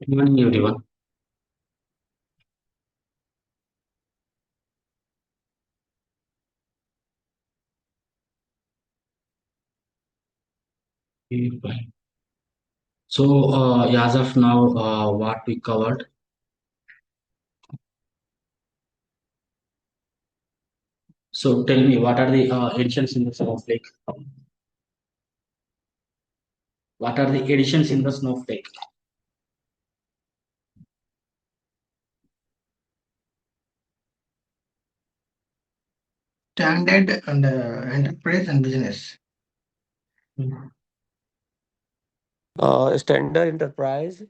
Good morning, everyone. Fine. So, as of now, what we covered. So, tell me, what are the additions in the Snowflake? What are the additions in the Snowflake? Standard and enterprise and business. Standard enterprise,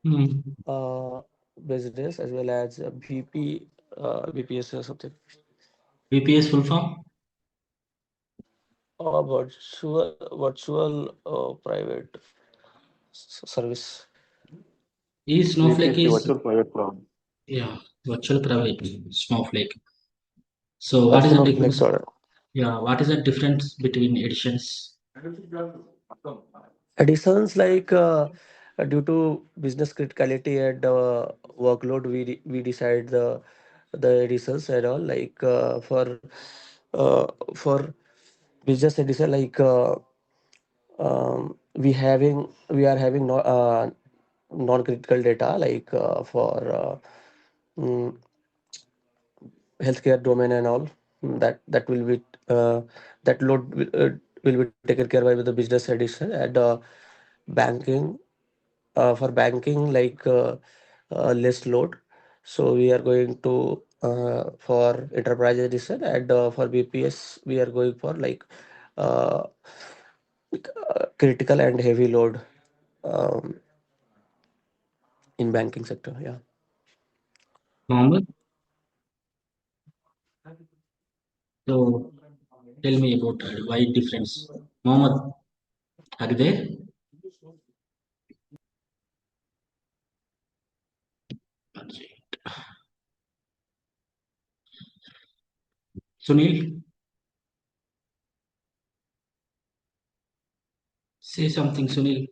Hmm. uh, business, as well as BPS or something. VPS full form? Virtual private service. Snowflake VPC, is, Virtual Private Cloud. yeah, virtual private Snowflake. So, what is the Snowflake, difference? sorry. Yeah, what is the difference between additions? Additions like due to business criticality and workload, we decide the additions and all like uh, for business addition like we are having no, non-critical data like for mm, healthcare domain and all that will be that load will be taken care by with the business edition and banking for banking like less load, so we are going to for enterprise edition and for BPS we are going for like uh, critical and heavy load um, in banking sector. Yeah. Mohammed? So, tell me about why difference. Mohammed, are you there? Sunil, say something, Sunil.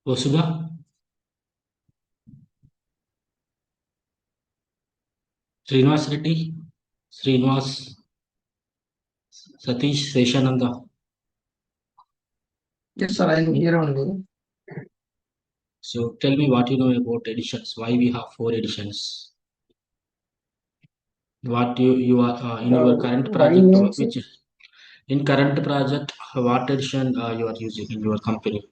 Osuga, Srinivas Reddy, Srinivas, Satish, Seshananda. Yes, sir, I'm here only. So tell me what you know about editions. Why we have four editions? What you are in your current Why project, means which in current project, what edition you are using in your company?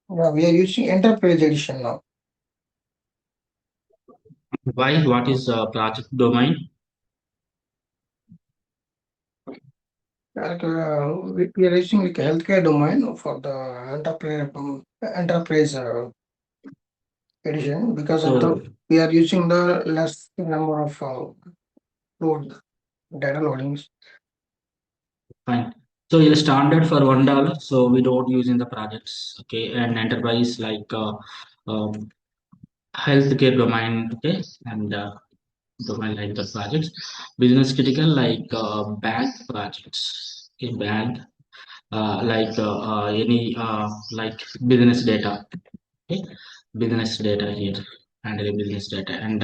we are using enterprise edition now. Why? What is project domain? We are using like healthcare domain for the enterprise edition because of the So we are using the less number of load data loadings. fine. So your standard for $1. So we don't use in the projects. Okay, and enterprise like um, healthcare domain. Okay, and domain like the projects. Business critical like bank projects. Okay, bank like any like business data. Okay, business data here and the business data and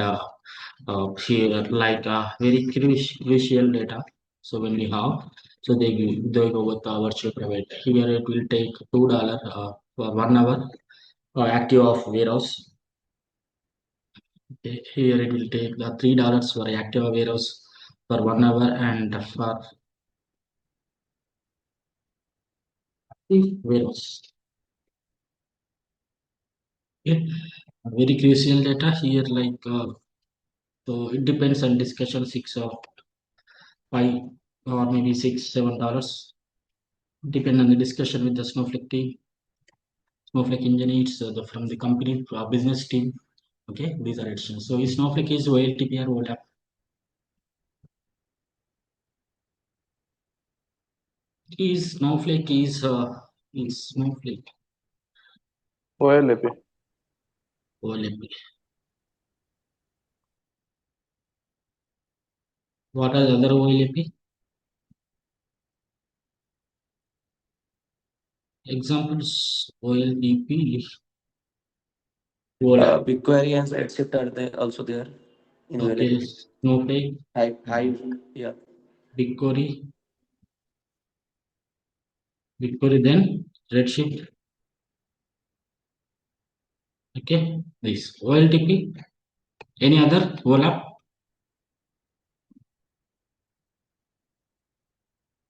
here like very crucial data. So when we have, so they go with the virtual private. Here it will take $2 for 1 hour active of warehouse. Okay, here it will take the $3 for active warehouse for 1 hour and for the warehouse. Okay, very crucial data here like so it depends on discussion 5 or maybe $6 7 depend on the discussion with the Snowflake team, Snowflake engineers from the company business team. Okay, these are additions. So Snowflake is OLTP or OLAP. Is Snowflake OLAP. OLAP. What are the other OLAP? Examples OLTP, OLAP. BigQuery and Redshift are they also there in Okay, OLAP? Snowflake, Hive, yeah. BigQuery, BigQuery, then Redshift. Okay, this OLTP. Any other OLAP?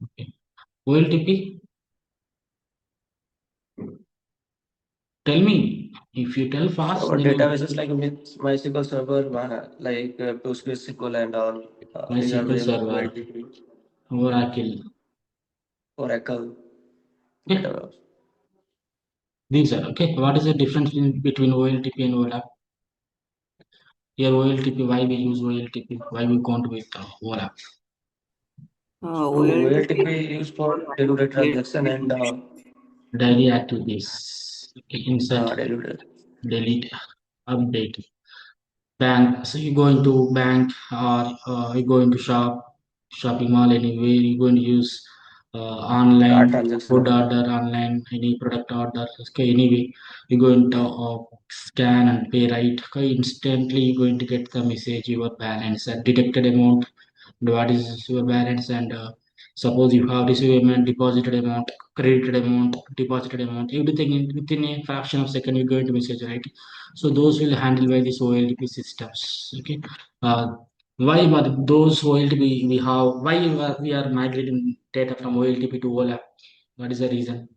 Okay, OLTP. Tell me. If you tell So fast, our then databases like MySQL Server, like PostgreSQL and all, these are MySQL the Server, OLTP, Oracle. Oracle Okay, database. these are okay. What is the difference between OLTP and OLAP? Here OLTP, why we use OLTP? Why we can't with OLAP? So OLTP OLTP used for day-to-day transaction and Daily activities. Okay, insert, day-to-day. delete, update. Bank. So you go into bank or you go into shopping mall anywhere. You're going to use online Transaction food only. order, online any product order. Okay, anyway, you're going to scan and pay right. Okay, instantly you're going to get the message your balance and deducted amount. What is your balance and suppose you have received amount, deposited amount, credited amount, deposited amount, everything within a fraction of second you're going to message, right? So those will handle by these OLTP systems. Okay. Uh, why but those OLTP we have, why we are migrating data from OLTP to OLAP? What is the reason?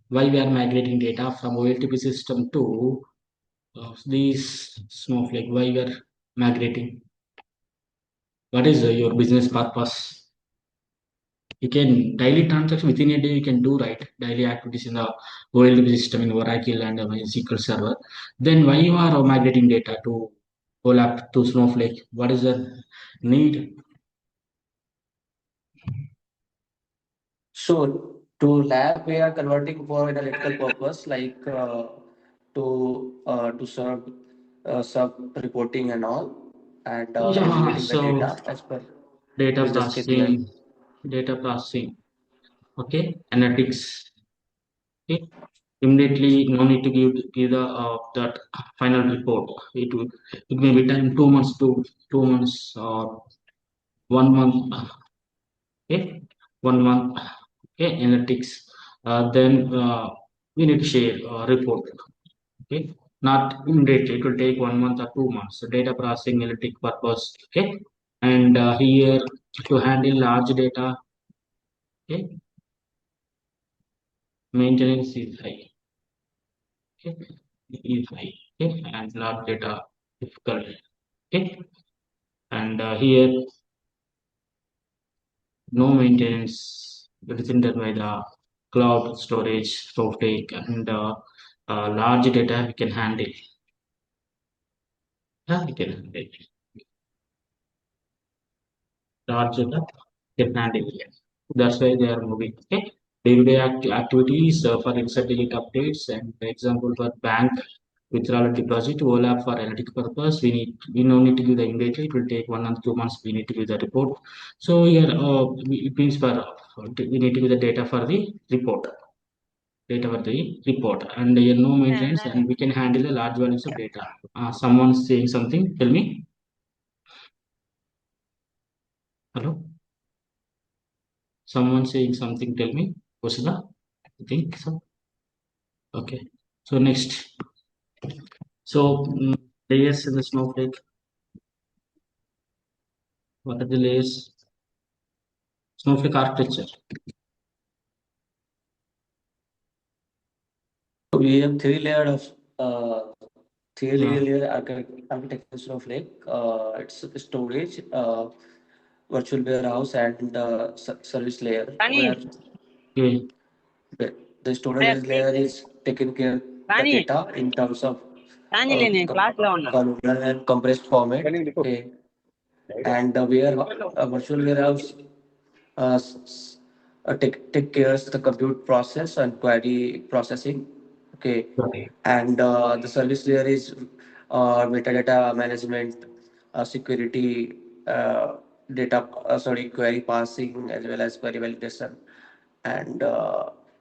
Why we are migrating data from OLTP system to these Snowflake? Why we are migrating? What is your business purpose? You can daily transaction within a day you can do, right, daily activities in the OLTP system in Oracle and SQL Server. Then why you are migrating data to OLAP to Snowflake? What is the need? So to lab, we are converting for analytical purpose, like to serve reporting and all, and Yeah, aggregating the so data as per data business KPI. processing, data processing, okay, analytics. Okay, immediately no need to give the that final report. It may be time 2 months to 2 months or 1 month. Okay, 1 month. Okay, analytics. Then we need to share report. Okay, not immediately. It will take 1 month or 2 months. So data processing, analytic purpose. Okay, and here to handle large data. Okay, maintenance is high. Okay, is high. Okay, and large data difficult. Okay, and here no maintenance. It is done by the cloud storage, Snowflake, and large data we can handle. Yeah, we can handle large data. We can handle it. That's why they are moving. Okay. Day-to-day activities for insert delete updates and example for bank withdrawal and deposit OLAP for analytic purpose. We no need to give the immediately. It will take 1 month, 2 months. We need to give the report. So here it means for we need to give the data for the report. Data for the report and no maintenance and we can handle the large volumes of data. Someone saying something, tell me. Hello, someone saying something, tell me. Vasudha, I think so. Okay, so next, so layers in the Snowflake. What are the layers? Snowflake architecture. So we have uh, three Yeah. layer architecture Snowflake. It's storage, virtual warehouse, and service layer, where Okay. the storage layer is taking care the data in terms of columnar and compressed format. Okay, and the virtual warehouse take cares the compute process and query processing. Okay, Okay. and the service layer is metadata management, security, query parsing as well as query validation. And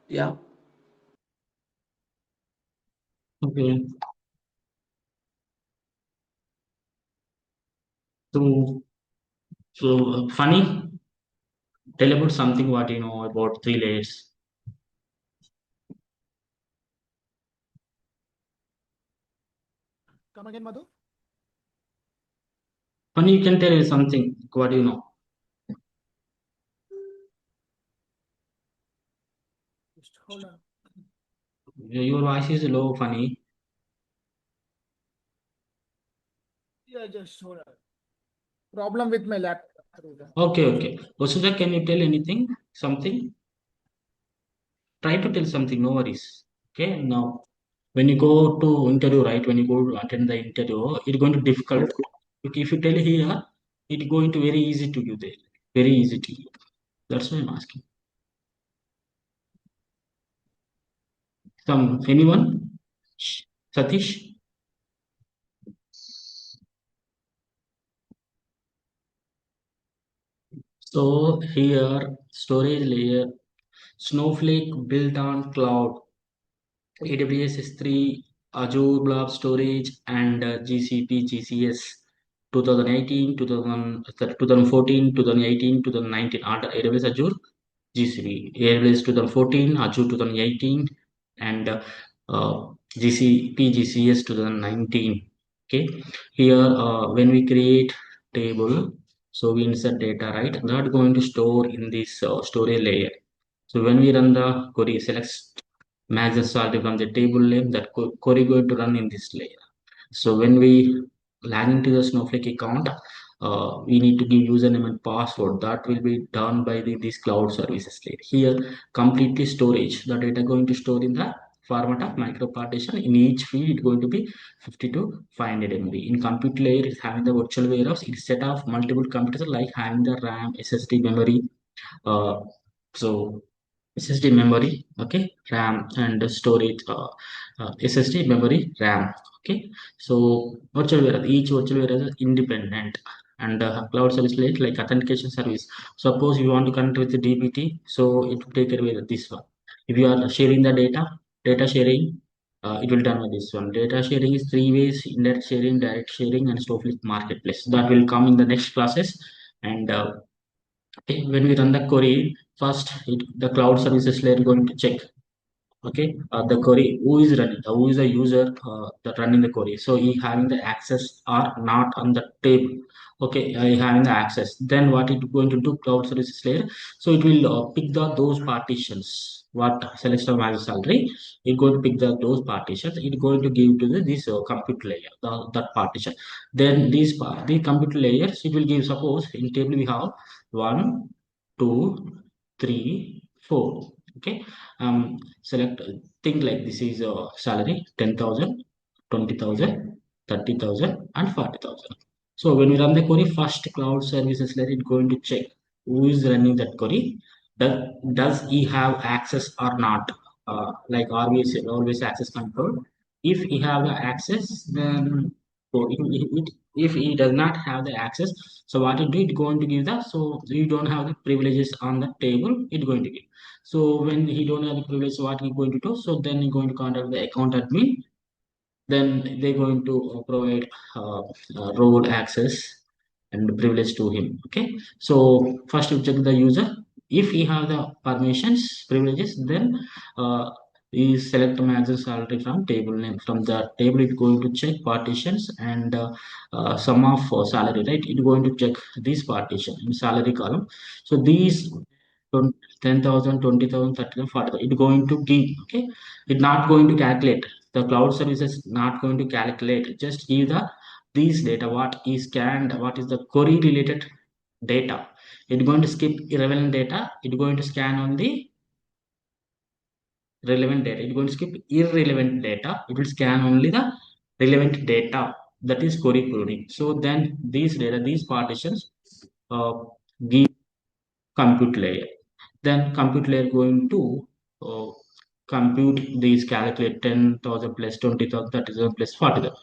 yeah. Okay. So, funny. Tell about something what you know about three layers. Come again, Madhu? Funny, you can tell something what you know. Just hold on. Your voice is low, funny. Yeah, just hold on. Problem with my laptop. Okay, okay. Vasudha, can you tell anything? Something? Try to tell something, no worries. Okay, now when you go to interview, right? When you go to attend the interview, it's going to difficult. Okay, if you tell here, it's going to very easy to you there. Very easy to you. That's why I'm asking. Anyone? Satish? So here, storage layer, Snowflake built on cloud, AWS S3, Azure Blob Storage, and GCP, GCS 2018, 2014, 2018, 2019 under AWS Azure, GCP, AWS 2014, Azure 2018, and GCP, GCS 2019. Okay, here when we create table, so we insert data, right? That going to store in this storage layer. So when we run the query, select match the salary from the table name, that query going to run in this layer. So when we log into the Snowflake account, we need to give username and password. That will be done by this cloud services layer. Here, completely storage. The data going to store in the format of micro partition. In each field, it's going to be 50 to 500 MB. In compute layer, it's having the virtual warehouse. It's set of multiple computers like having the RAM, SSD memory. So SSD memory, okay, RAM and storage, SSD memory, RAM, okay. So virtual warehouse, each virtual warehouse is independent, and cloud service like authentication service. Suppose you want to connect with the DBT, so it will take away this one. If you are sharing the data sharing, it will done with this one. Data sharing is three ways: indirect sharing, direct sharing, and Snowflake marketplace. That will come in the next classes, and okay, when we run the query, first the cloud services layer going to check. Okay, the query who is running, who is the user that running the query. So he having the access or not on the table. Okay, I having the access. Then what it going to do cloud services layer? So it will pick the those partitions. What selection as salary? It going to pick the those partitions. It going to give to this compute layer that partition. Then the compute layers it will give. Suppose in table we have 1, 2, 3, 4. Okay, select think like this is a salary 10,000, 20,000, 30,000, and 40,000. So when we run the query, first cloud services let it going to check who is running that query. Does he have access or not? Like always access control. If he have the access, then so if he does not have the access, so what it do, it going to give the, so you don't have the privileges on the table, it going to give. So when he don't have the privilege, what he going to do? So then he going to contact the account admin. Then they're going to provide role access and privilege to him. Okay. So first you check the user. If he have the permissions, privileges, then we select manager salary from table name. From the table, it's going to check partitions and sum of salary. Right? It's going to check this partition in salary column. So these 10,000, 20,000, 30,000, 40,000. It's going to give, okay? It's not going to calculate. The cloud service is not going to calculate. Just give the these data, what is scanned, what is the query related data. It's going to skip irrelevant data. It's going to scan on the relevant data. It's going to skip irrelevant data. It will scan only the relevant data. That is query pruning. So then these data, these partitions give compute layer. Then compute layer going to uh, compute these, calculate 10,000 plus 20,000, 30,000 plus 40,000.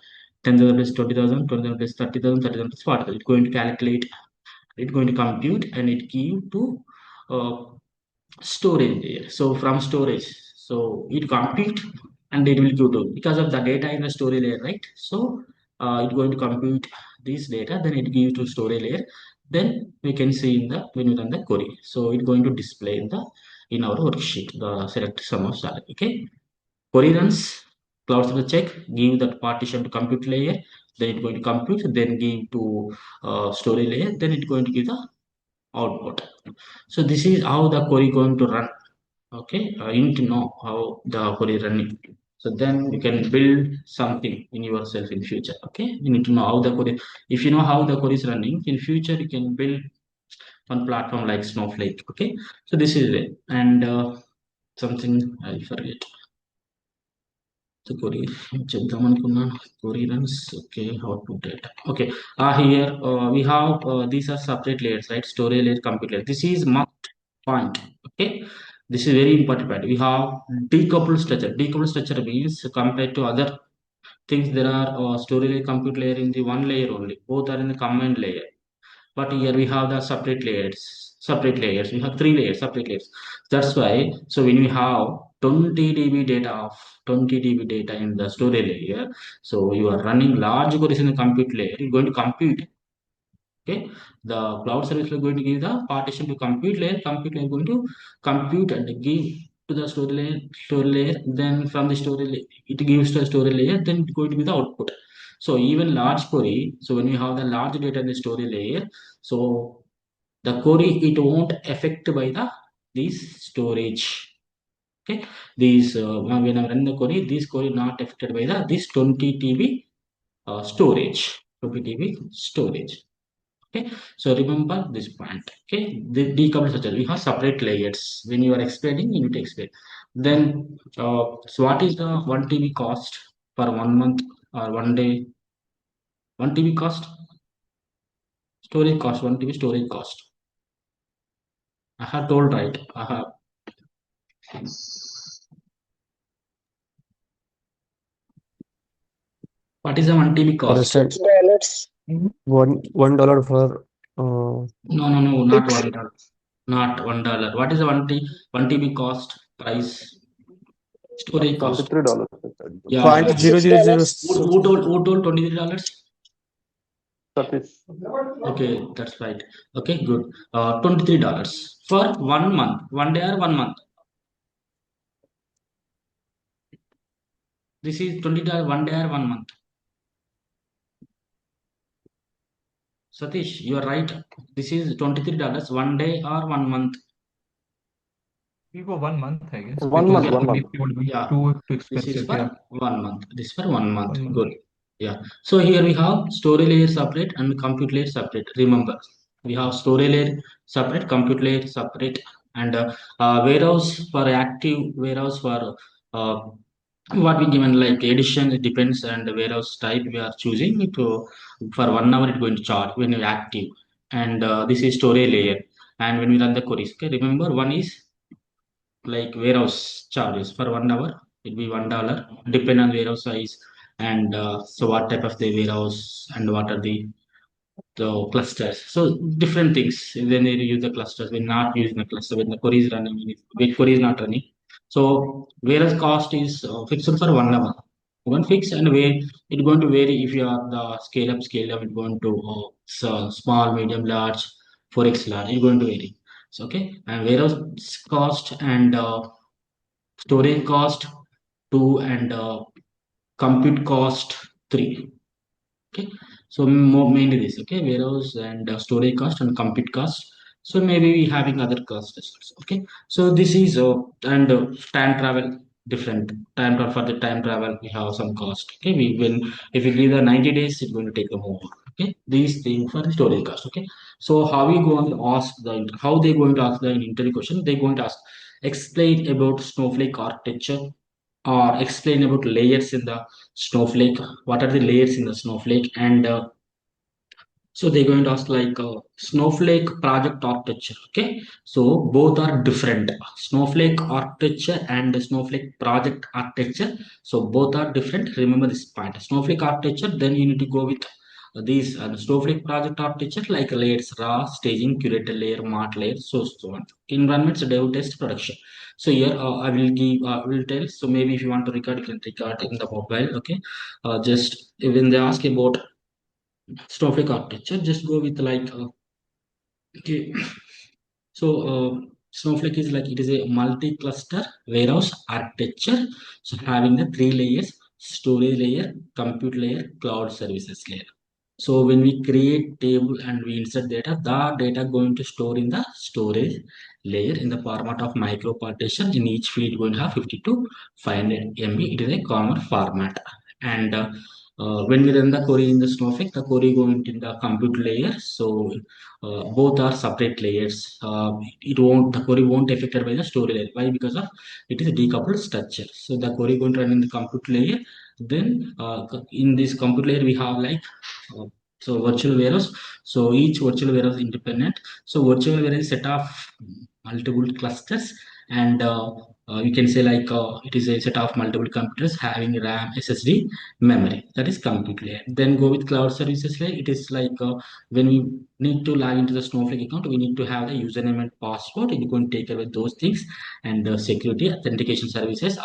10,000 plus 20,000, 20,000 plus 30,000, 30,000 plus 40,000. It's going to calculate it's going to compute and it give to storage layer. So from storage, so it compute and it will give to, because of the data in the storage layer, right? So it's going to compute this data, then it gives to storage layer. Then we can see in the when we run the query. So it's going to display in our worksheet the select sum of salary. Okay, query runs, cloud server check, give that partition to compute layer, then it's going to compute, then give to storage layer, then it's going to give the output. So this is how the query going to run. Okay, you need to know how the query running. So then you can build something in yourself in future. Okay, you need to know how the query. If you know how the query is running in future, you can build one platform like Snowflake. Okay, so this is it. And something I forget. The query చేద్దాం అనుకున్నాను query runs. Okay, how to data. Okay, here we have these are separate layers, right? Storage layer, compute layer. This is must point. Okay, this is very important point. We have decoupled structure. Decoupled structure means compared to other things, there are storage layer, compute layer in the one layer only. Both are in the command layer. But here we have the separate layers. We have three layers, separate layers. That's why, so when we have 20 dB data of 20 dB data in the storage layer, so you are running large queries in the compute layer, you're going to compute. Okay, the cloud service is going to give the partition to compute layer is going to compute and give to the storage layer, then from the storage layer, it gives to the storage layer, then it's going to be the output. So even large query, so when you have the large data in the storage layer, so the query, it won't affect by this storage. Okay, these when I run the query, this query not affected by this 20 TB storage, 20 TB storage. Okay, so remember this point. Okay, the decoupled structure, we have separate layers. When you are explaining, you need to explain. Then so what is the 1 TB cost for 1 month or 1 day? 1 TB cost, storage cost, 1 TB storage cost, I have told, right? I have. What is the 1 TB For cost? instance, $1 for No, not $1. Not $1. What is the 1 TB cost price? Storage cost. $23. Yeah, point yeah. zero zero zero. Who told $23? Satish. Okay, that's right. Okay, good. $23 for 1 month, 1 day or 1 month. This is $20 1 day or 1 month. Satish, you are right. This is $23 1 day or 1 month. For 1 month, I guess. 1 month, 1 month. It would be Yeah, too this is expensive. for Yeah. 1 month. This is for 1 month. 1 month. Good. Yeah. So here we have storage layer separate and compute layer separate. Remember, we have storage layer separate, compute layer separate, and warehouse for active, warehouse for what we given like edition. It depends, and the warehouse type we are choosing it to, for 1 hour it's going to charge when you're active, and this is storage layer. And when we run the queries, okay, remember one is like warehouse charges for 1 hour, it'll be $1, depend on warehouse size, and so what type of the warehouse and what are the clusters. So different things. Then they use the clusters. We're not using the cluster when the query is running, when query is not running. So warehouse cost is fixed for 1 hour. One fix, and where it's going to vary if you are the scale up, it's going to so small, medium, large, 4x large, it's going to vary. So okay, and warehouse cost and storage cost 2, and compute cost 3. Okay, so mainly this. Okay, warehouse and storage cost and compute cost. So maybe we having other costs as well. Okay, so this is and time travel, different time travel. For the time travel we have some cost. Okay, we will, if we give the 90 days, it's going to take a more. Okay, these things for the storage cost. Okay, so how we going to ask how they going to ask the interview question? They going to ask, explain about Snowflake architecture, or explain about layers in the Snowflake. What are the layers in the Snowflake? And so they're going to ask like Snowflake project architecture. Okay, so both are different, Snowflake architecture and Snowflake project architecture. So both are different. Remember this point, Snowflake architecture, then you need to go with these Snowflake project architecture like layers, raw, staging, curated layer, mart layer, so on. Environments, dev, test, production. So here I will give, will tell. So maybe if you want to record, you can record in the mobile. Okay, just when they ask about Snowflake architecture, just go with like okay. So Snowflake is like it is a multi-cluster warehouse architecture. So having the three layers: storage layer, compute layer, cloud services layer. So when we create table and we insert data, the data going to store in the storage layer in the format of micro partition. In each field going to have 50 to 500 MB. It is a common format. And when we run the query in the Snowflake, the query going in the compute layer. So both are separate layers. The query won't affected by the storage layer. Why? Because of it is a decoupled structure. So the query going to run in the compute layer. Then in this compute layer we have like uh, so virtual warehouse. So each virtual warehouse is independent. So virtual warehouse is set of multiple clusters, and you can say like it is a set of multiple computers having RAM, SSD, memory. That is compute layer. Then go with cloud services layer. It is like when we need to log into the Snowflake account, we need to have the username and password. It is going to take away those things, and security, authentication services,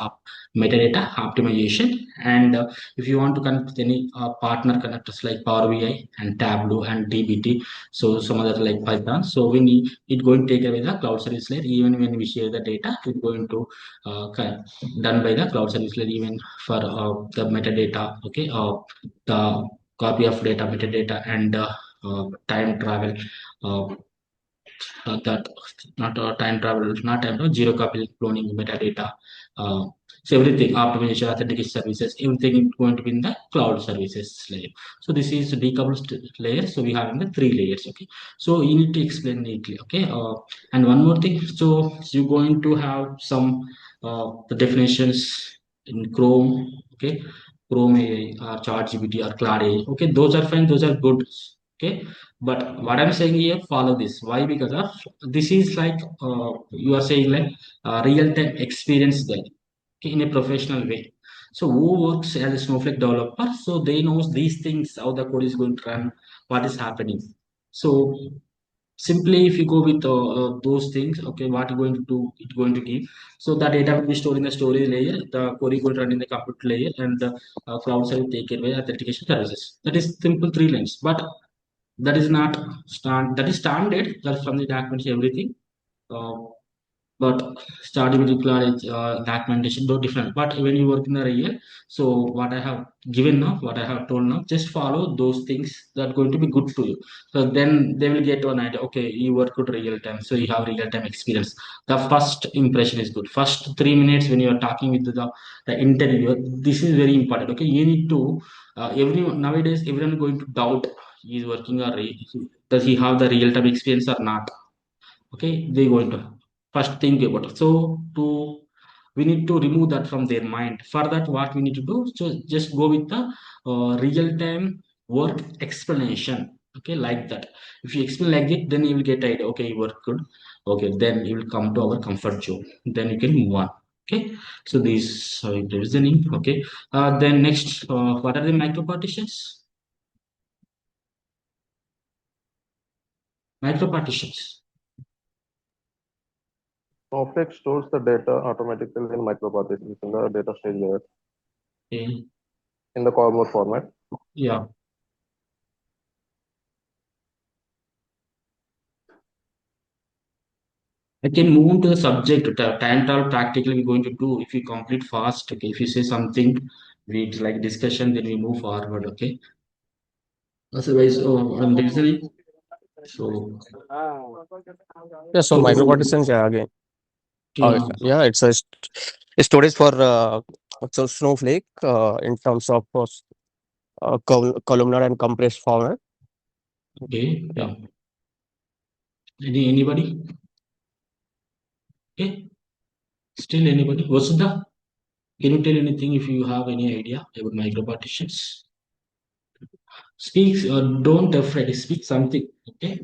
metadata optimization, and if you want to connect with any partner connectors like Power BI and Tableau and DBT, so some other like Python. So we need it going to take away the cloud service layer. Even when we share the data, it's going to done by the cloud service layer. Even for the metadata, okay, the copy of data, metadata, and time travel. That not time travel, not time travel, zero copy cloning, metadata. Uh, so everything, optimization, authentication services, everything is going to be in the cloud services layer. So this is decoupled layer. So we have in the three layers. Okay. So you need to explain neatly. Okay. And one more thing. So you're going to have some the definitions in Chrome. Okay. Chrome AI or ChatGPT or Cloud AI. Okay. Those are fine. Those are good. Okay, but what I'm saying here, follow this. Why? Because of this is like you are saying like real time experience there, okay, in a professional way. So who works as a Snowflake developer? So they knows these things, how the code is going to run, what is happening. So simply if you go with those things, okay, what you're going to do, it's going to give. So the data will be stored in the storage layer, the query going to run in the compute layer, and the cloud service take care by authentication services. That is simple three lines, but that is not that is standard. That's from the document everything. Uh, but starting with the documentation though different. But when you work in the real, so what I have given now, what I have told now, just follow those things that are going to be good to you. So then they will get one idea. Okay, you work with real time, so you have real time experience. The first impression is good. First 3 minutes when you are talking with the interviewer, this is very important. Okay, you need to everyone nowadays everyone going to doubt he is working or does he have the real time experience or not. Okay, they going to first think about it. So to we need to remove that from their mind. For that, what we need to do, so just go with the real time work explanation. Okay, like that. If you explain like it, then you will get idea. Okay, you work good. Okay, then you will come to our comfort zone, then you can move on. Okay, so this reasoning. Okay, then next, what are the micro partitions? Micro partitions. Snowflake stores the data automatically in micropartitions in the data stage layer Okay. in the core mode format. Yeah. I can move on to the subject. Time travel practically we're going to do if we complete fast. Okay, if you say something, we like discussion, then we move forward. Okay. Otherwise, I'm listening. So, Yeah, so so micro partitions, yeah, again. yeah, Yeah, it's a storage for so Snowflake in terms of columnar and compressed format. okay, Yeah. yeah. Anybody? Okay. Still anybody? Vasudha, can you tell anything if you have any idea about micro partitions? Speak. Don't afraid. Speak something. Okay.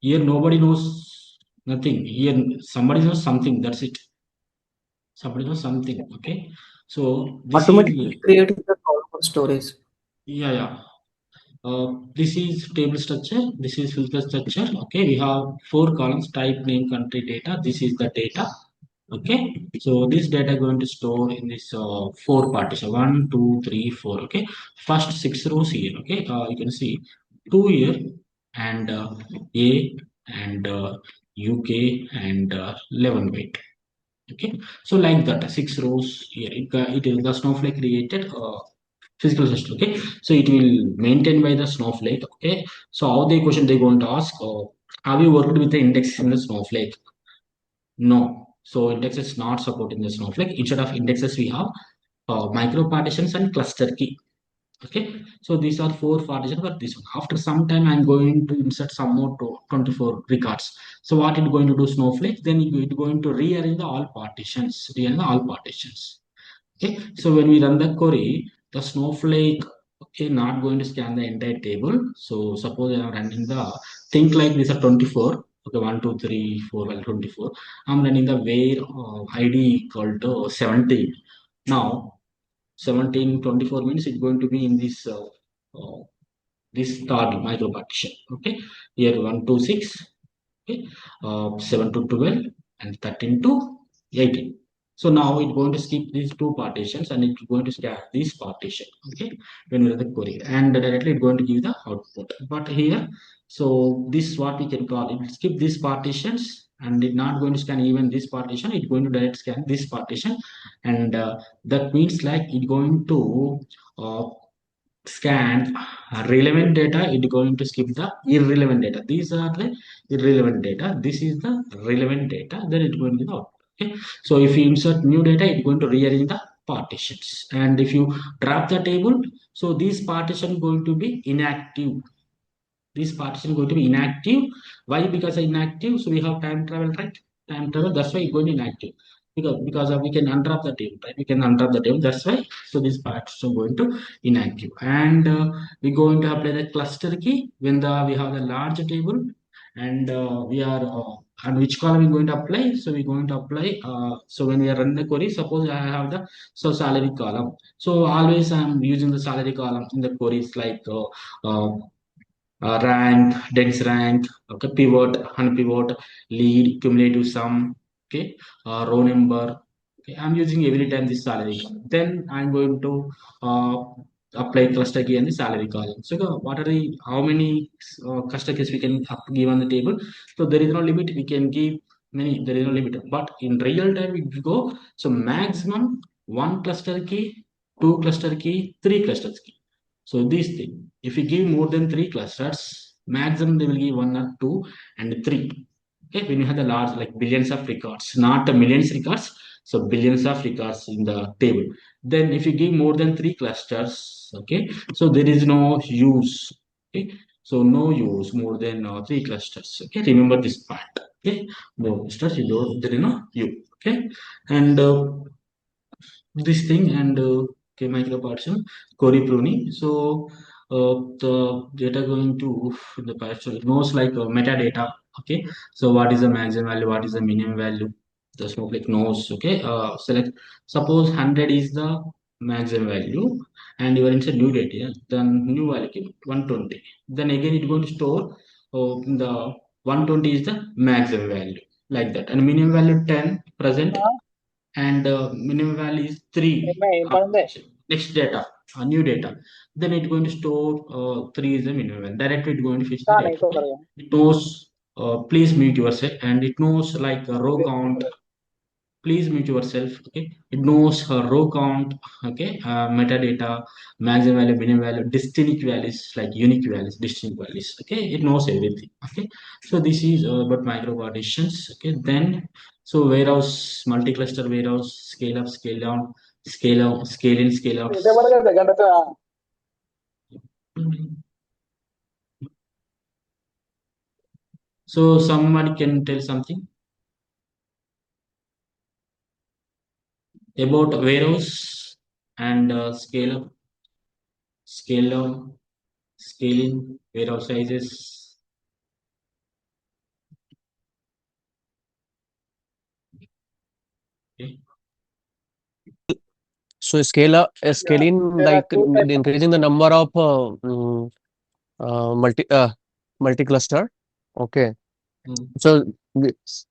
Here nobody knows nothing. Here somebody knows something. That's it. Somebody knows something. Okay. So this is Automatically creating the column storage. Yeah. This is table structure. This is filter structure. Okay, we have 4 columns: type, name, country, data. This is the data. Okay, so this data going to store in this 4 partition: 1, 2, 3, 4. Okay, first 6 rows here. Okay, you can see 2 here, and A, and UK, and 11 weight. Okay, so like that, 6 rows here. It is the Snowflake created physical system. Okay, so it will maintain by the Snowflake. Okay, so how the question they going to ask, have you worked with the index in the Snowflake? No. So index is not supporting the Snowflake. Instead of indexes, we have micro partitions and cluster key. Okay, so these are 4 partitions for this one. After some time, I'm going to insert some more 24 records. So what it going to do, Snowflake? Then it going to rearrange the all partitions. Okay, so when we run the query, the Snowflake, okay, not going to scan the entire table. So suppose I am running the, think like these are 24. Okay, 1, 2, 3, 4, well, 24. I'm running the where ID equal to 17. Now 1724 means it's going to be in this this target micro partition. Okay, here 126. Okay, 7 to 12, and 13 to 18. So now it's going to skip these 2 partitions, and it's going to scan this partition. Okay, when we run the query, and directly it's going to give the output. But here, so this is what we can call it: skip these partitions, and it's not going to scan even this partition. It's going to direct scan this partition, and that means like it's going to uh, scan relevant data. It's going to skip the irrelevant data. These are the irrelevant data. This is the relevant data. Then it's going to be the output. Okay, so if you insert new data, it's going to rearrange the partitions, and if you drop the table, so this partition going to be inactive. This partition going to be inactive. Why? Because inactive, so we have time travel, right? Time travel, that's why it's going to inactive. Because of, we can undrop the table, right? We can undrop the table, that's why. So this partition going to inactive, and we're going to apply the cluster key when the we have the large table, and we are and which column we're going to apply. So we're going to apply, so when we are running the query, suppose I have the salary column. So always I'm using the salary column in the queries, like uh, rank, dense rank, okay, pivot, unpivot, lead, cumulative sum, okay, row number. Okay, I'm using every time this salary column. Then I'm going to apply cluster key and the salary column. So what are the how many cluster keys we can give on the table? So there is no limit. We can give many. There is no limit. But in real time, if you go, so maximum 1 cluster key, 2 cluster key, 3 cluster key. So these things, if you give more than 3 clusters, maximum they will give 1 or 2 and 3. Okay, when you have the large, like billions of records, not millions records, so billions of records in the table. Then if you give more than 3 clusters, okay, so there is no use. Okay, so no use more than 3 clusters. Okay, remember this part. Okay, no clusters, you don't, there is no use. Okay, and this thing, and okay, micro partition, query pruning. So the data going to the partition knows like metadata. Okay, so what is the maximum value, what is the minimum value, the Snowflake knows. Okay, select, suppose 100 is the maximum value, and you are inside new data, yeah? Then new value came 120, then again it going to store the 120 is the maximum value, like that, and minimum value 10 present, and minimum value is 3 compensation. Next data, new data, then it's going to store 3 is the minimum value. Directly it's going to fetch the data. Okay? It knows, please mute yourself, and it knows like a row count. Please mute yourself. Okay, it knows row count. Okay, metadata, maximum value, minimum value, distinct values, like unique values, distinct values. Okay, it knows everything. Okay, so this is about micro partitions. Okay, then so warehouse, multi-cluster warehouse, scale up, scale down, scale out, scale in, scale out. So somebody can tell something about warehouse, and scale up, scale down, scale in, warehouse sizes. Okay. So scaling there are like two types. increasing the number of multi cluster. Okay. Mm. So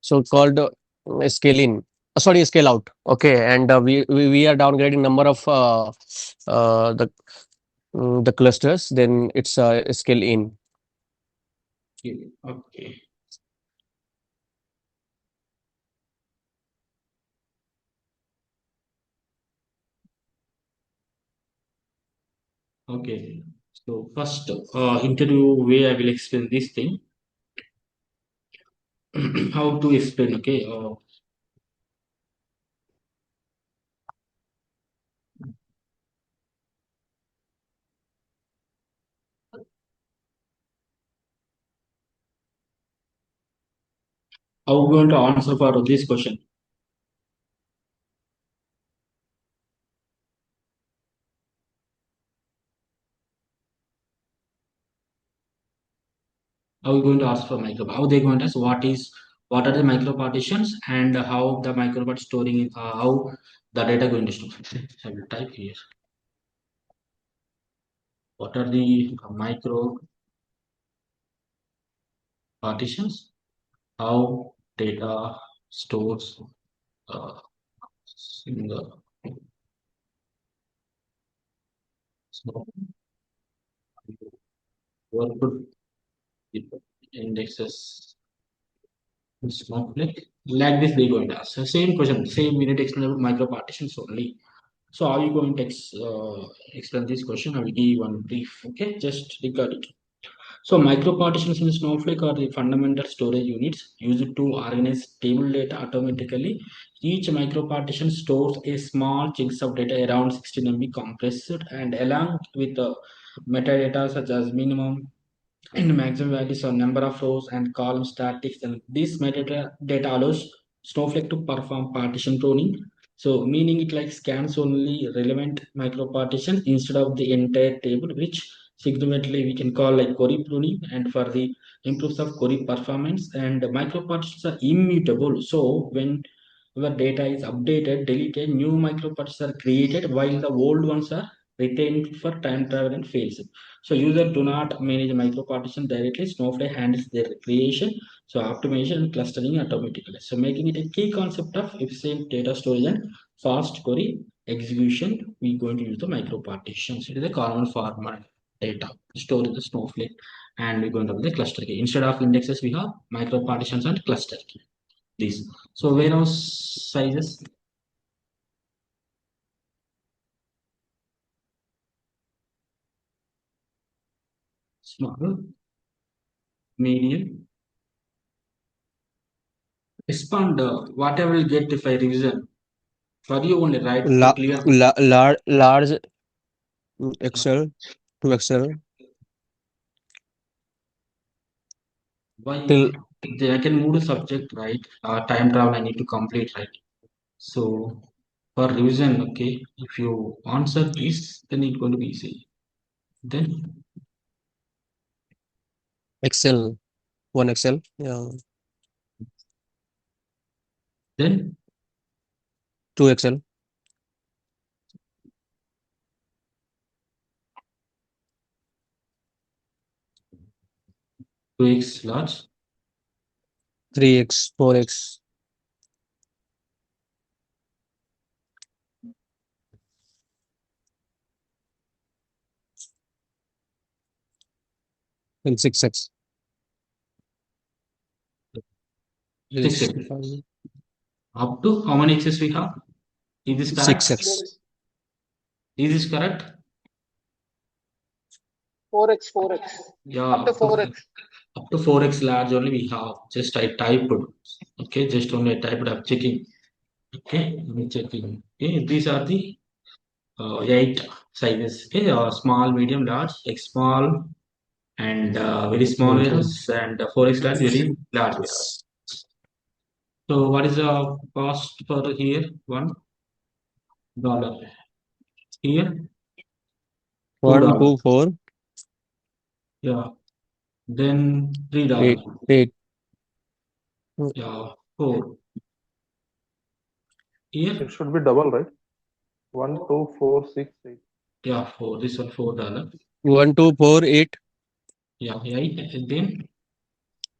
so called scaling. Sorry, scale out. Okay, and we are downgrading number of the clusters. Then it's scale in. Okay. Okay. So first, interview way I will explain this thing. How to explain? Okay. How we going to answer for this question? How we going to ask for micro? How they going to ask what are the micro partitions and how the micro part storing how the data going to store? I will type here. What are the micro partitions? How data stores in the workload indexes Snowflake. Like this, they going to ask. So same question, same we need to explain about micro partitions only. So how you going to explain this question? I will give one brief. Okay, just record it. So micro partitions in Snowflake are the fundamental storage units used to organize table data automatically. Each micro partition stores a small chunks of data around 16 MB compressed and along with metadata such as minimum and maximum values or number of rows and column statics. And this metadata data allows Snowflake to perform partition pruning. So meaning it like scans only relevant micro partitions instead of the entire table, which significantly we can call like query pruning and for the improves of query performance. And micro partitions are immutable. So when your data is updated, deleted, new micro partitions are created while the old ones are retained for time travel and fails. So user do not manage micro partition directly. Snowflake handles their creation, so optimization and clustering automatically. So making it a key concept of efficient data storage and fast query execution. We're going to use the micro partitions. It is a common format data stored in the Snowflake, and we're going to have the cluster key. Instead of indexes, we have micro partitions and cluster key. These. So warehouse sizes. Small, medium. Expand what I will get if I revision. For you only, right? To clear. Large Excel to Excel Why till I can move to subject, right? Time travel I need to complete, right? So for revision, okay, if you answer this, then it's going to be easy. Then Excel, one Excel. Yeah, then two Excel, 2x large, 3X, 4X, and 6X. 6x. Up to how many x's we have? Is this correct? 6X. Is this correct? 4x. Yeah, Up to 4x. Up to 4x large only we have. Just I typed. Okay, just only I typed. I'm checking. Okay, I'm checking. Okay, these are the 8 sizes. Okay, small, medium, large, X small, and very small Okay. warehouse, and 4x large, very large warehouse. So what is the cost for here? $1. Here, One, $2. two, four, Yeah. Then $3. 8. Yeah, 4. Here, It should be double, right? 12468. Yeah, four. This one $4. 1248 Yeah, right. And then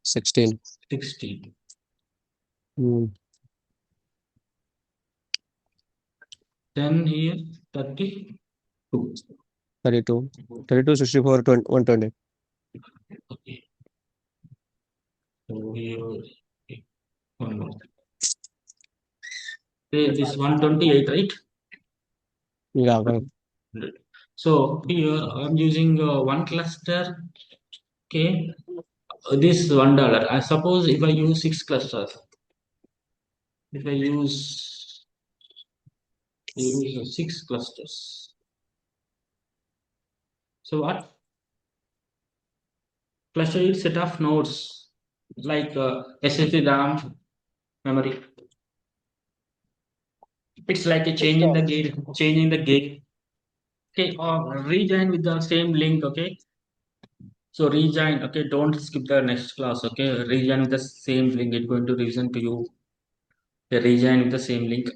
16. 60. Hmm. Then here 32. 32. 32, 64, 20, 120. Okay. So here okay, one more. This 128, right? Yeah, correct. Right. So here I'm using one cluster. Okay, this $1. I suppose if I use 6 clusters, if I use 6 clusters. So what? Cluster is set of nodes like SSD RAM memory. It's like a changing the gate, changing the gate. Okay, or rejoin with the same link. Okay, so rejoin. Okay, don't skip the next class. Okay, rejoin with the same link. It's going to reason to you. Rejoin with the same link.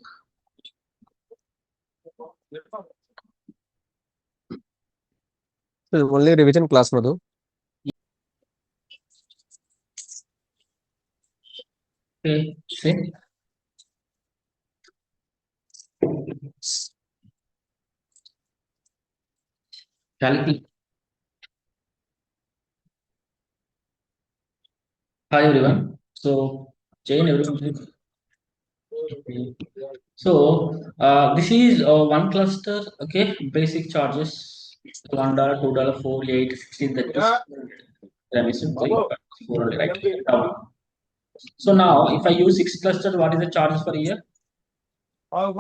So only revision class, Madhu. Okay, see. Calculate. Hi everyone. So chain everyone. Okay. So this is one cluster. Okay, basic charges $1, $2, 4, 8, 16, 30. Let me simply 400, right? So now if I use 6 clusters, what is the charges per year? $6.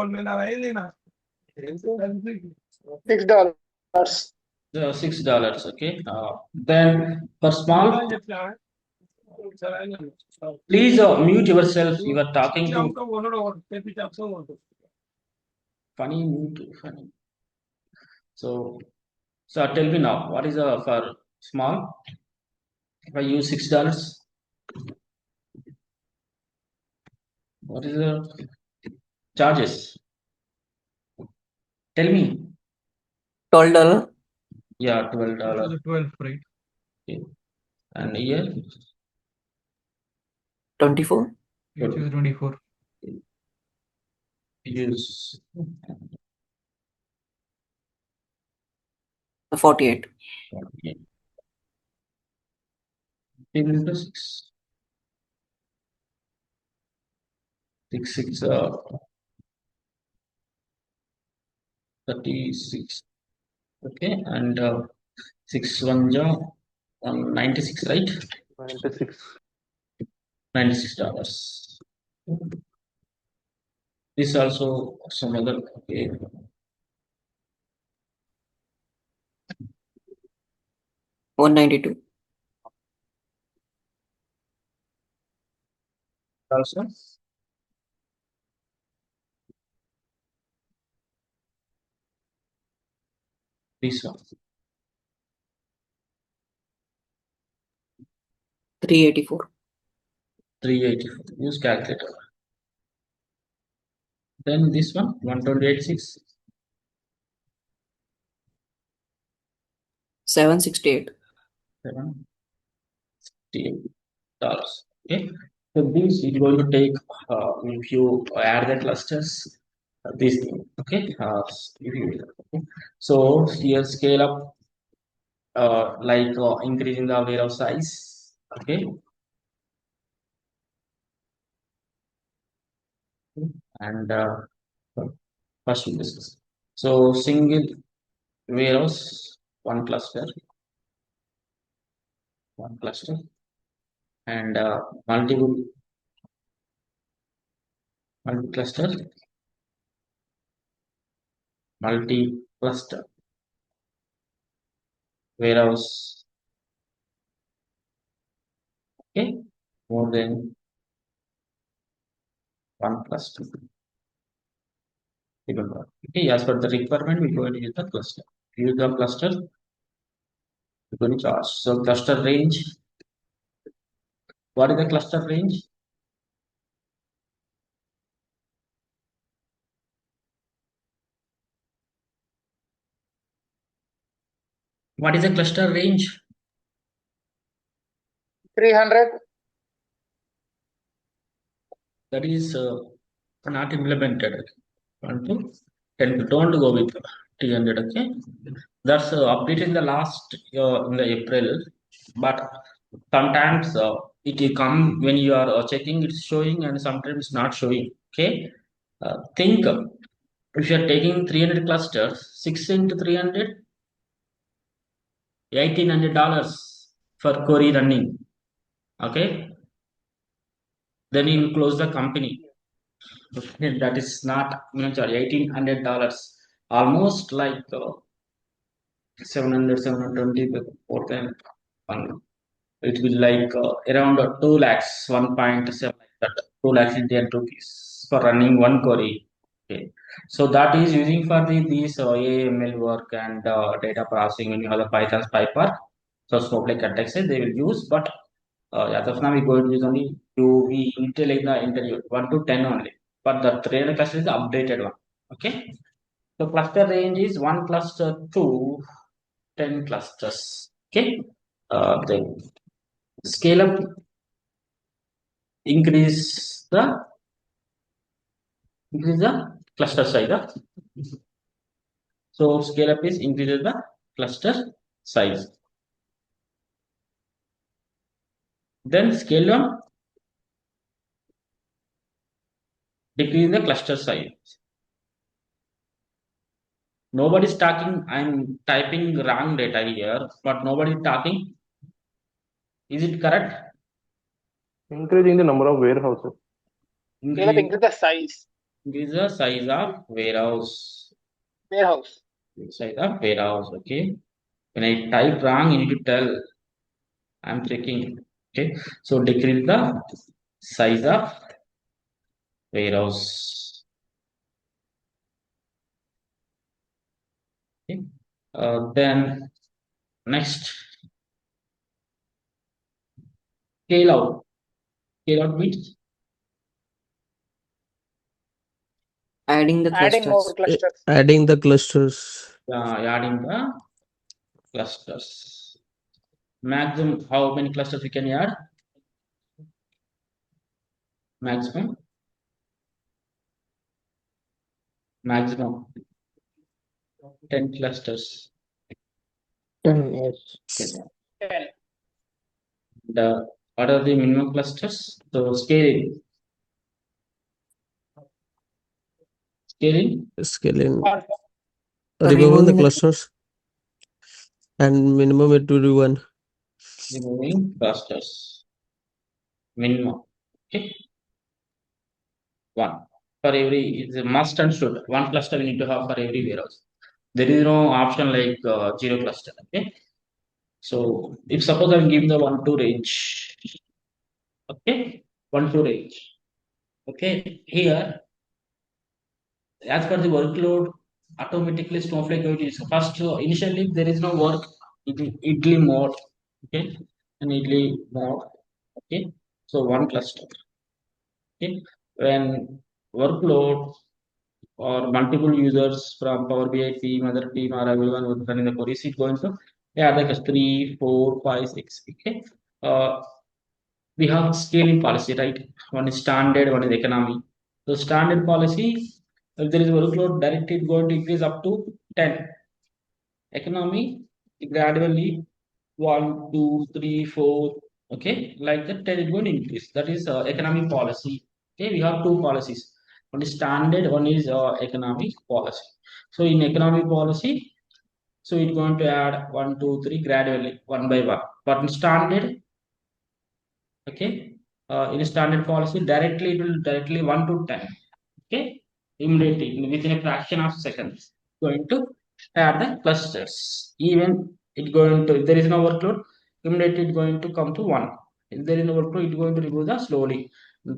$6. Okay. Then for small, please mute yourself. You are talking to funny mute funny. So tell me now, what is for small? If I use $6, what is the charges? Tell me. $12, Yeah, It was $12. a 12, right? Okay. And here 24, Which is 24. use 48, 6. 6 36. Okay, and 6 1 96, right? 96. $96. This also some other okay. 192, Also this one 384, 384. Use calculator. Then this one 128.6. 768, $78. Okay, so this is going to take if you add the clusters, this thing. Okay, if you okay. So here scale up like increasing the warehouse size. Okay, and first we'll discuss. So single warehouse, one cluster, and multi cluster, multi cluster warehouse. Okay, more than one cluster. Remember, okay, as per the requirement, we're going to use the cluster. Use the cluster, we're going to charge. So cluster range. What is the cluster range? What is the cluster range? 300. That is not implemented. 1 to 10. Don't go with 300. Okay, that's updated in the last in the April, but sometimes it will come when you are checking. It's showing, and sometimes not showing. Okay, think if you are taking 300 clusters, 6 into 300, $1,800 for query running. Okay, then you will close the company. That is not $1,800, almost like 720 more than one. It will like around 2 lakhs, 1.7 like that, 2 lakhs Indian rupees for running one query. Okay, so that is using for these AML work and data processing when you have the Python's PyPar. So Snowflake context they will use, but as of now we going to use only we like the interview 1 to 10 only. But the trainer cluster is the updated one. Okay. So cluster range is 1 cluster to 10 clusters. Okay. Then scale up increase the cluster size. So scale up is increases the cluster size. Then scale down decrease the cluster size. Nobody's talking. I'm typing wrong data here, but nobody's talking. Is it correct? Increasing the number of warehouses. Increase the size. Increase the size of warehouse. Warehouse. Size of warehouse. Okay. When I type wrong, you need to tell. I'm checking. Okay. So decrease the size of warehouse. Okay. Then next scale out. Scale out means Adding the Adding more clusters. clusters. Adding the clusters. adding the clusters. Maximum how many clusters we can add? Maximum 10 clusters. 10, yes. Okay. 10. What are the minimum clusters? So scaling. Scaling. Or Removing the clusters. And minimum it will be 1. Removing clusters. Minimum. Okay. 1. For every, it's a must and should. 1 cluster we need to have for every warehouse. There is no option like 0 cluster. Okay. So if suppose I'm giving the 1 to range. Okay. 1 to range. Okay. Here, as per the workload, automatically Snowflake going to use. First, initially there is no work. Idli mode. Okay. And idli mode. Okay. So 1 cluster. Okay. When workload or multiple users from Power BI team, other team, or everyone who's running the queries, it's going to like 3, 4, 5, 6. Okay. We have scaling policy, right? One is standard, one is economy. So standard policy, if there is workload, directly it's going to increase up to 10. Economy, gradually 1, 2, 3, 4. Okay, like that 10 is going to increase. That is economic policy. Okay, we have 2 policies. One is standard, one is economic policy. So in economic policy, so it's going to add 1, 2, 3 gradually, one by one. But in standard, okay, in standard policy, directly it will directly 1 to 10. Okay, immediately within a fraction of seconds, going to add the clusters. Even it going to, if there is no workload, immediately it's going to come to 1. If there is no workload, it's going to remove the slowly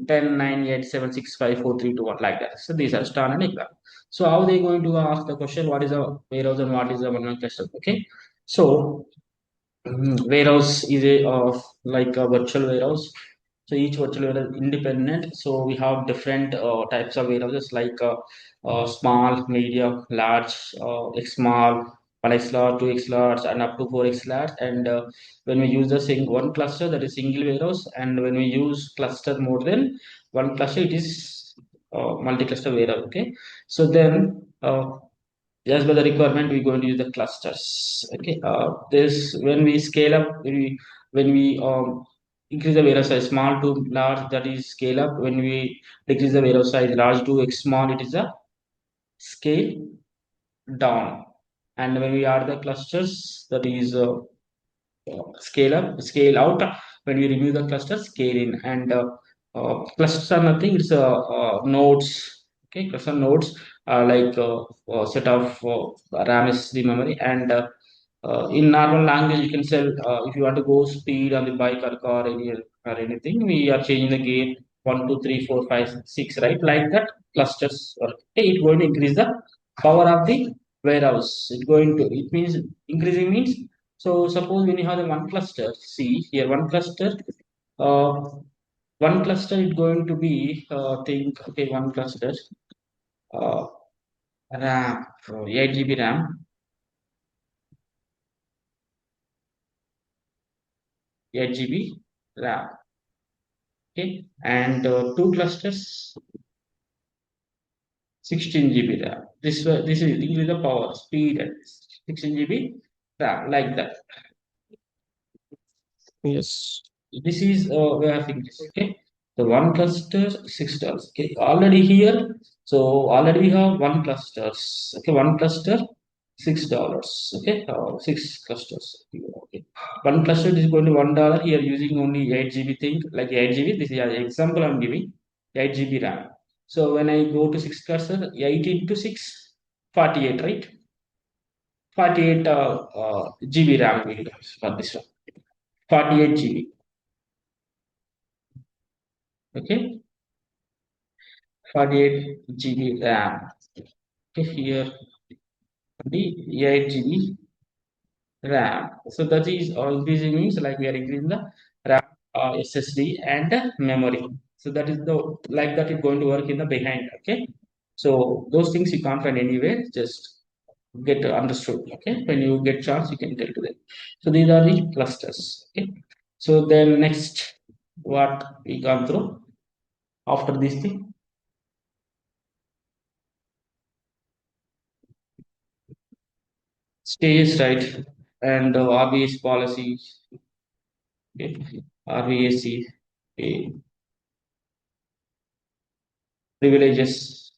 10, 9, 8, 7, 6, 5, 4, 3, 2, 1 like that. So these are standard example. So how they going to ask the question, what is a warehouse and what is a one cluster? Okay, so warehouse is a like a virtual warehouse. So each virtual warehouse is independent. So we have different types of warehouses like small, medium, large, small, 1x lot, 2x lots, and up to 4x lots. And when we use the one cluster, that is single warehouse, and when we use cluster more than one cluster, it is multi-cluster warehouse. Okay, so then as per the requirement, we're going to use the clusters. Okay, this when we scale up, when we increase the warehouse size small to large, that is scale up. When we decrease the warehouse size large to x small, it is a scale down. And when we add the clusters, that is scale up, scale out. When we remove the cluster, scale in. And clusters are nothing, it's nodes. Okay, cluster nodes are like a set of RAM is the memory. And in normal language, you can sell if you want to go speed on the bike or car or anything, we are changing the gain 1, 2, 3, 4, 5, 6, right? Like that, clusters are okay, it's going to increase the power of the warehouse. It means increasing means, so suppose when you have the one cluster, see here uh, one cluster is going to be think okay, one cluster uh, RAM, 8 GB RAM, 8 GB RAM, okay, and two clusters 16 GB RAM. This is increase the power speed at 16 GB RAM, like that. Yes. This is way of English. Okay, the one cluster $6. Okay, already here, so already we have one clusters. Okay, one cluster $6. Okay, six clusters. Okay, one cluster is going to $1 here, using only 8 GB thing, like 8 GB. This is an example I'm giving, 8 GB RAM. So when I go to six cluster, 8 into 6, 48, right? 48 GB RAM will be for this one. 48 GB. Okay, 48 GB RAM. Okay, here the 8 GB RAM. So that is increasing means like we are increasing the RAM, SSD, and memory. So that is the like that is going to work in the behind. Okay, so those things you can't find anywhere. Just get understood. Okay, when you get chance, you can tell to them. So these are the clusters. Okay, so then next, what we gone through after this thing. Stages, right? And RBAC policy, okay. RBAC, okay. Privileges,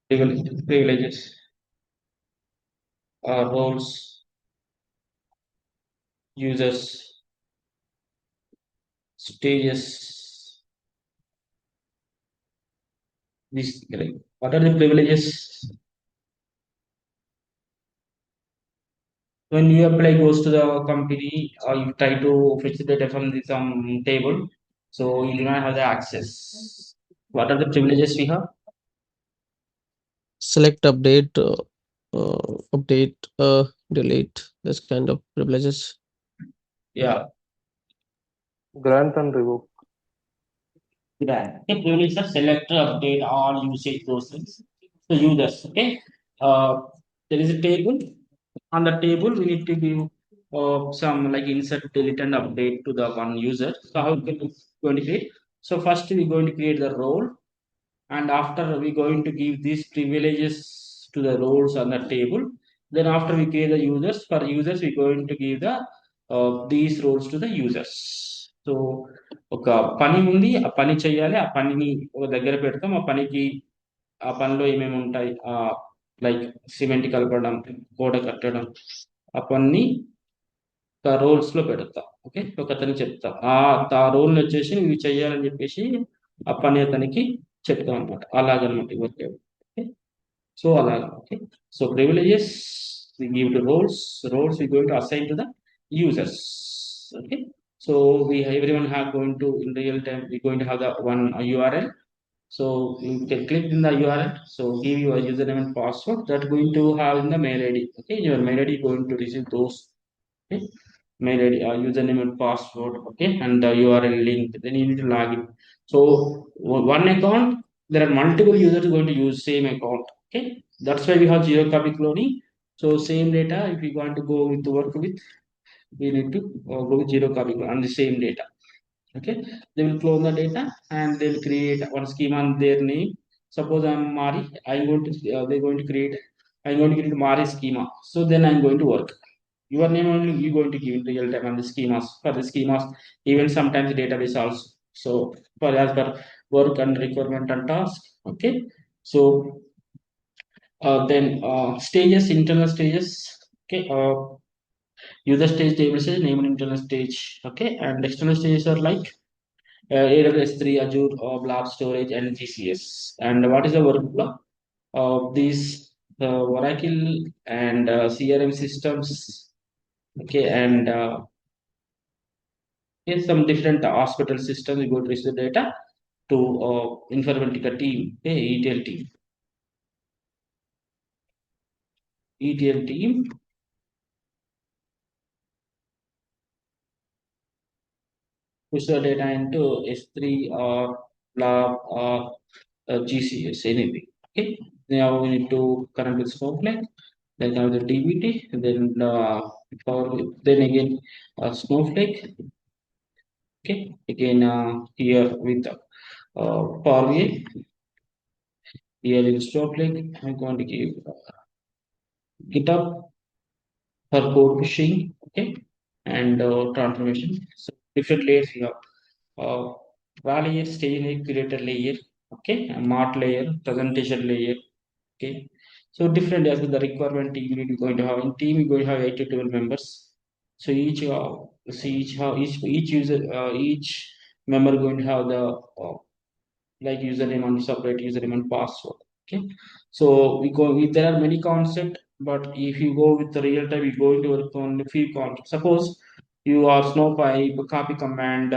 privileges, roles, users, stages. This, like, what are the privileges? When your employee goes to the company, or you try to fetch the data from some table, so you do not have the access. What are the privileges we have? Select, update, delete, this kind of privileges. Yeah, Grant and revoke. that. Okay, privilege the selector, update, all usage, those things. So users, okay. There is a table. On the table, we need to give some like insert, delete, and update to the one user. So how we can going to create? So first we're going to create the role, and after we're going to give these privileges to the roles on the table. Then after we create the users, for users we're going to give the these roles to the users. So ఒక పని ఉంది, ఆ పని చేయాలి, ఆ పనిని ఒక దగ్గర పెడతాం. ఆ పనికి ఆ పనిలో ఏమేమి ఉంటాయి, లైక్ సిమెంట్ కలపడం, గోడ కట్టడం, ఆ పని రోల్స్ లో పెడతాం. ఓకే, ఒక అతనికి చెప్తాం, ఆ రోల్ వచ్చేసి ఇవి చెయ్యాలని చెప్పేసి ఆ పని అతనికి చెప్తాం అనమాట. అలాగనమాట ఓకే. సో అలాగా. Okay, so privileges we give to roles we going to assign to the users. Okay, so everyone have going to in real time we going to have the one URL. So you can click in the URL, so give your username and password that going to have in the mail ID. Okay, your mail ID going to receive those. Okay, mail ID, username and password, okay, and the URL link. Then you need to log in. So one account, there are multiple users going to use same account. Okay, that's why we have zero copy cloning. So same data, if we want to go with the work with, we need to go with zero copy on the same data. Okay, they will clone the data and they will create one schema on their name. Suppose I'm Mari, I'm going to they're going to create, I'm going to create Mari schema. So then I'm going to work. Your name only you're going to give in real time on the schemas. For the schemas, even sometimes database also. So for as per work and requirement and task. Okay, so then stages, internal stages. Okay, user stage table says name and internal stage. Okay, and external stages are like AWS 3, Azure, Blob Storage, and GCS. And what is the workflow? These Oracle and CRM systems, okay, and in some different hospital systems, you go to the data to Informatica team, okay, ETL team, push the data into S3 or Blob or GCS, anything. Okay, now we need to connect with Snowflake, then have the DBT, then then again Snowflake. Okay, again here with Power BI, here in Snowflake, I'm going to give GitHub for code pushing, okay, and transformation. So different layers here. Raw layer, stage layer, curator layer, okay, and mart layer, presentation layer, okay. So different as with the requirement team you're going to have. In team, you're going to have 8 to 12 members. So each user each member going to have the like username and separate username and password. Okay, so there are many concepts, but if you go with the real time, we go into work on a few concepts. Suppose you are Snowpipe, copy command,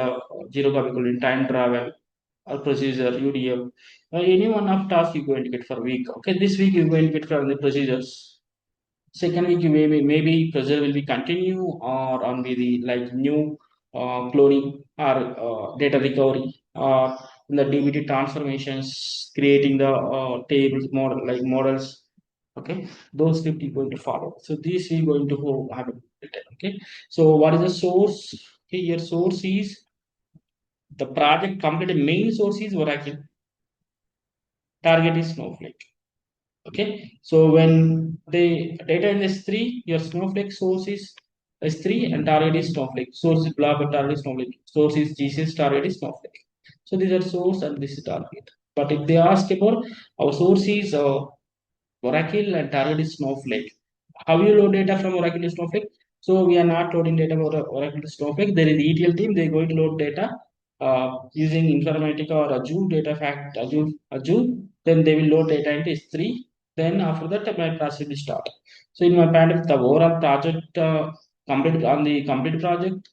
zero copy colon, time travel, or procedure, UDF. Any one of task you're going to get for a week. Okay, this week you're going to get from the procedures. Second week, you maybe pressure will be continue or on be the like new cloning or data recovery or the DBT transformations, creating the tables model like models. Okay, those script you're going to follow. So this is going to have a okay. So what is the source? Okay, your source is the project complete main source is Oracle. Target is Snowflake. Okay, so when the data in S3, your Snowflake source is S3 and target is Snowflake. Source is blob and target is Snowflake. Source is GCS, target is Snowflake. So these are source and this is target. But if they ask about our source is Oracle and target is Snowflake. How you load data from Oracle to Snowflake? So we are not loading data from Oracle to Snowflake. There is ETL team. They're going to load data using Informatica or Azure data fact Azure. Then they will load data into S3. Then after that, my process will start. So in my plan, the overall project complete on the complete project,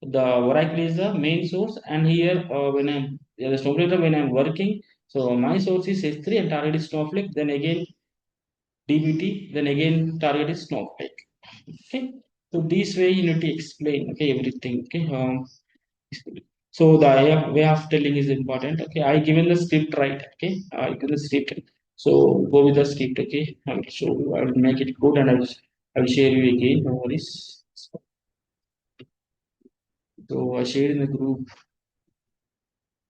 the Oracle is the main source, and here when I'm the Snowflake when I'm working, so my source is S3 and target is Snowflake. Then again DBT, then again target is Snowflake. Okay, so this way you need to explain okay everything. Okay, so the way of telling is important. Okay, I given the script right. Okay, I given the script. So go with the script. Okay, I will show you. I will make it good and I will share you again. No worries. So I shared in the group.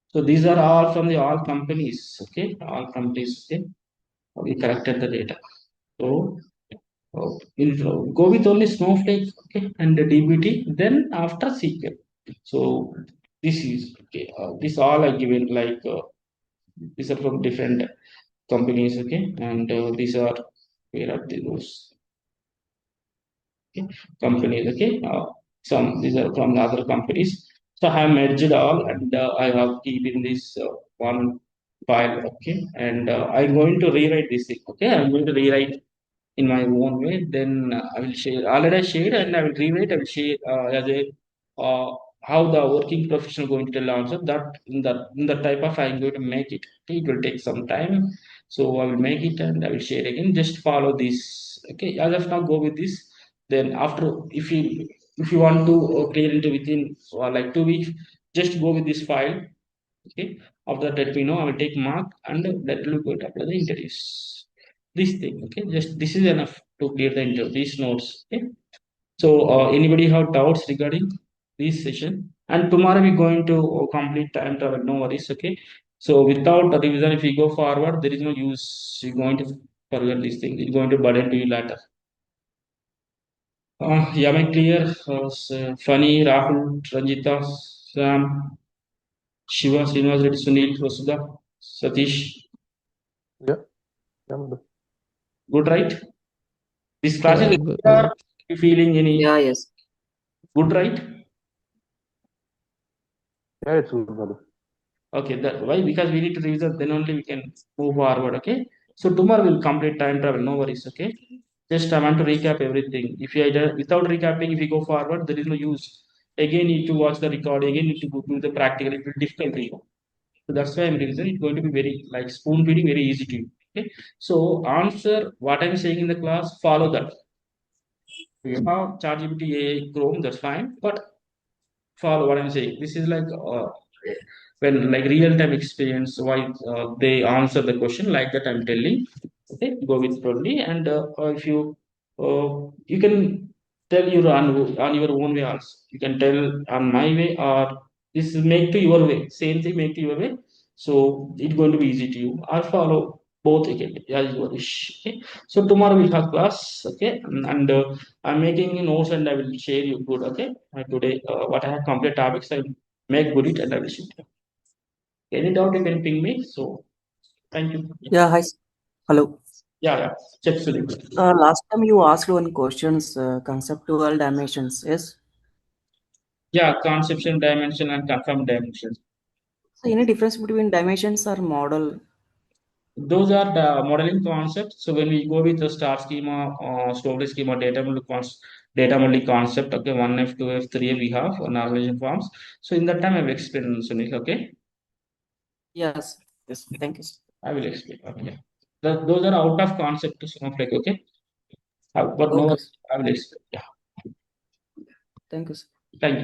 So these are all from the all companies. Okay, all companies. Okay, we collected the data. So go with only Snowflake, okay, and the DBT, then after SQL. So this is okay. This all I given like these are from different companies, okay, and these are where are those okay, companies, okay. Some these are from the other companies. So I have merged all and I have keep in this one file, okay, and I'm going to rewrite this thing, okay. I'm going to rewrite in my own way. Then I will share. Already I shared and I will rewrite. I will share as a how the working professional going to tell answer that in the type of I'm going to make it. Okay, it will take some time, so I will make it and I will share again. Just follow this. Okay, as of now, go with this. Then after, if you if you want to clear into within like 2 weeks, just go with this file. Okay, after that, let me know. I will take mark and that will go to apply the interviews. This thing, okay, just this is enough to clear the interview. These notes, okay. So, anybody have doubts regarding this session? And tomorrow we're going to complete time travel. No worries, okay. So, without a revision, if we go forward, there is no use. You're going to forget this thing. It's going to burden to you later. Yeah, am I clear? Funny, Rahul, Ranjita, Sam, Shiva, Srinivas Reddy, Sunil, Vasudha, Satish. Yeah. Yeah, Madhu. Good, right? This class is Good. regular. You feeling any Yeah, yes. good, right? Yeah, it's good, Madhu. Okay, that why? Because we need to revision, then only we can move forward. Okay. So tomorrow we'll complete time travel. No worries. Okay. Just I want to recap everything. If you without recapping, if you go forward, there is no use. Again, need to watch the recording. Again, need to go do the practical. It will difficult for you. So that's why I'm revision. It's going to be very like spoon feeding, very easy to you. Okay. So answer what I'm saying in the class. Follow that. You have ChatGPT, AI, Chrome. That's fine. But follow what I'm saying. This is like when like real time experience why they answer the question like that. I'm telling. Okay, go with probably and if you can tell your on your own way also. You can tell on my way or this is make to your way. Same thing make to your way. So it's going to be easy to you. Or follow both again as you wish. Okay. So tomorrow we'll have class. Okay, and I'm making notes and I will share you good. Okay, today what I have complete topics I will make good it and I will share. Any doubt you can ping me. So thank you. Yeah, hi. Hello. Yeah. Check Sunil. Last time you asked one questions, conceptual dimensions, yes? Yeah, conception dimension and confirmed dimension. So any difference between dimensions or model? Those are the modeling concepts. So when we go with the star schema, Snowflake schema, data model concept. Okay, 1F, 2F, 3F we have normalization forms. So in that time I will explain Sunil. Okay, Yes. Yes. Thank you. I will explain. Okay, yeah. Those are out of concept to Snowflake. Okay, but no, Okay. I will explain. Yeah, Thank you. thank you.